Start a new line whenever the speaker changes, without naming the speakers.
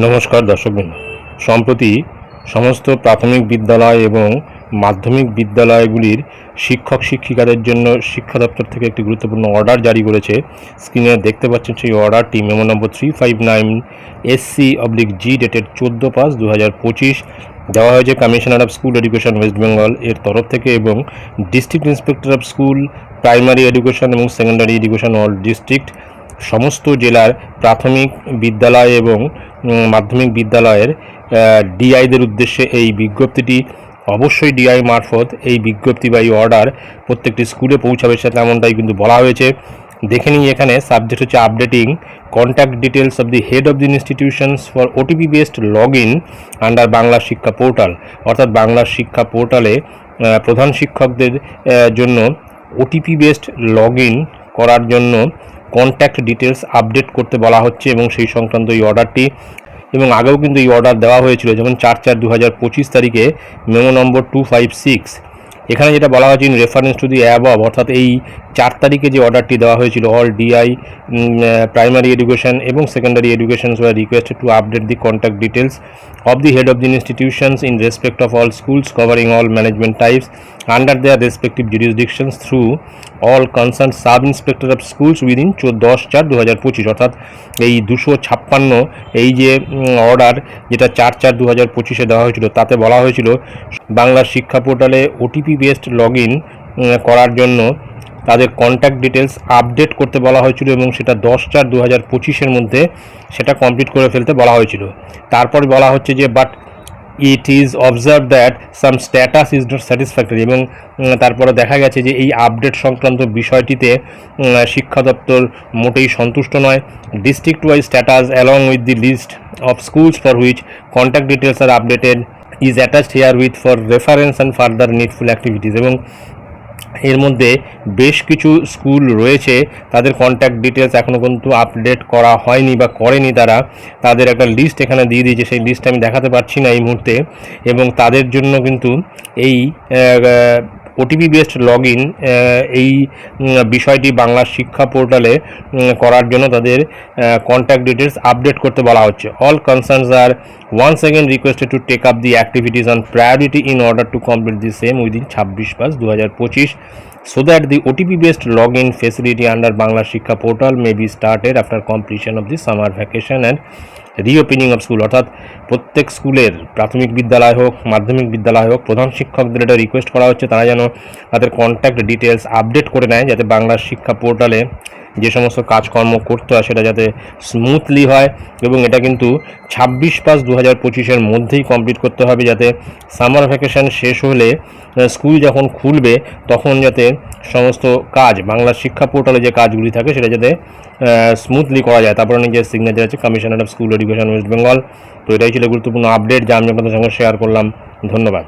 নমস্কার দর্শকবৃন্দ। সম্প্রতি সমস্ত প্রাথমিক বিদ্যালয় এবং মাধ্যমিক বিদ্যালয়গুলির শিক্ষক শিক্ষিকাদের জন্য শিক্ষা দপ্তর থেকে একটি গুরুত্বপূর্ণ অর্ডার জারি করেছে। স্ক্রিনে দেখতে পাচ্ছেন সেই অর্ডারটি মেমো নম্বর 359 SC/G ডেটেড 14/5/2025 দেওয়া হয়েছে commissioner of school education West Bengal এর তরফ থেকে এবং district inspector of school primary education এবং সেকেন্ডারি এডুকেশন অল ডিস্ট্রিক্ট সমস্ত জেলার প্রাথমিক বিদ্যালয় এবং মাধ্যমিক বিদ্যালয়ের ডিআইদের উদ্দেশ্যে এই বিজ্ঞপ্তিটি অবশ্যই ডিআই মারফত এই বিজ্ঞপ্তি বা এই অর্ডার প্রত্যেকটি স্কুলে পৌঁছাবে, সেটা এমনটাই কিন্তু বলা হয়েছে। দেখে নিই, এখানে সাবজেক্ট হচ্ছে updating contact details of the head of the institutions for OTP based log in under Bangla শিক্ষা পোর্টাল। অর্থাৎ বাংলা শিক্ষা পোর্টালে প্রধান শিক্ষকদের জন্য ওটিপি বেসড লগ ইন করার জন্য কন্ট্যাক্ট ডিটেলস আপডেট করতে বলা হচ্ছে এবং সেই সংক্রান্ত এই অর্ডারটি, এবং আগেও কিন্তু এই অর্ডার দেওয়া হয়েছিল, যেমন 4/4/2025 তারিখে মেমো নম্বর 256। এখানে যেটা বলা হয়েছে in reference to the above, অর্থাৎ এই 4 তারিখে যে অর্ডারটি দেওয়া হয়েছিল, অল ডিআই প্রাইমারি এডুকেশন এবং secondary educations were requested to update the contact details of the head of the institutions in respect of all schools covering all management types under their respective jurisdictions through all concerned sub-inspector of schools within 10/4/2025। অর্থাৎ এই 256 এই যে order যেটা 4/4/2025 দেওয়া হয়েছিল, তাতে বলা হয়েছিল বাংলা শিক্ষা পোর্টালে ওটিপি বেসড লগ ইন করার জন্য তাদের কন্ট্যাক্ট ডিটেলস আপডেট করতে বলা হয়েছিল এবং সেটা 10/4/2025 মধ্যে সেটা কমপ্লিট করে ফেলতে বলা হয়েছিল। তারপর বলা হচ্ছে যে but it is observe that some status is not satisfactory, এবং তারপরে দেখা গেছে যে এই আপডেট সংক্রান্ত বিষয়টিতে শিক্ষা দপ্তর মোটেই সন্তুষ্ট নয়। District wise status along with the list of schools for which contact details are updated is attached herewith for reference and further needful activities. এবং এর মধ্যে বেশ কিছু স্কুল রয়েছে তাদের কন্ট্যাক্ট ডিটেলস এখনও কিন্তু আপডেট করা হয়নি বা করেনি, তাদের একটা লিস্ট এখানে দিয়ে দিয়েছে, সেই লিস্ট আমি দেখাতে পারছি না এই মুহূর্তে। এবং তাদের জন্য কিন্তু এই ওটিপি বেসড লগ ইন এই বিষয়টি বাংলা শিক্ষা পোর্টালে করার জন্য তাদের কন্ট্যাক্ট ডিটেলস আপডেট করতে বলা হচ্ছে। All concerns R once again requested to take up the activities on priority in order to complete the same within 26/5/2025 so that the OTP based login facility under Bangla Shikha portal may be started after completion of the summer vacation and reopening of school. অর্থাৎ প্রত্যেক স্কুলের প্রাথমিক বিদ্যালয় হোক মাধ্যমিক বিদ্যালয় হোক প্রধান শিক্ষকদের এটা রিকোয়েস্ট করা হচ্ছে তারা যেন তাদের কন্ট্যাক্ট ডিটেলস আপডেট করে নেয়, যাতে বাংলা শিক্ষা পোর্টালে যে সমস্ত কাজকর্ম করতে হয় সেটা যাতে স্মুথলি হয়। এবং এটা কিন্তু 26/5/2025 মধ্যেই কমপ্লিট করতে হবে, যাতে সামার ভ্যাকেশন শেষ হলে স্কুল যখন খুলবে তখন যাতে সমস্ত কাজ বাংলা শিক্ষা পোর্টালে যে কাজগুলি থাকে সেটা যাতে স্মুথলি করা যায়। তারপরে নিজের সিগনেচার আছে commissioner of school education West Bengal. তো এটাই ছিল গুরুত্বপূর্ণ আপডেট যা আমি আপনাদের সঙ্গে শেয়ার করলাম। ধন্যবাদ।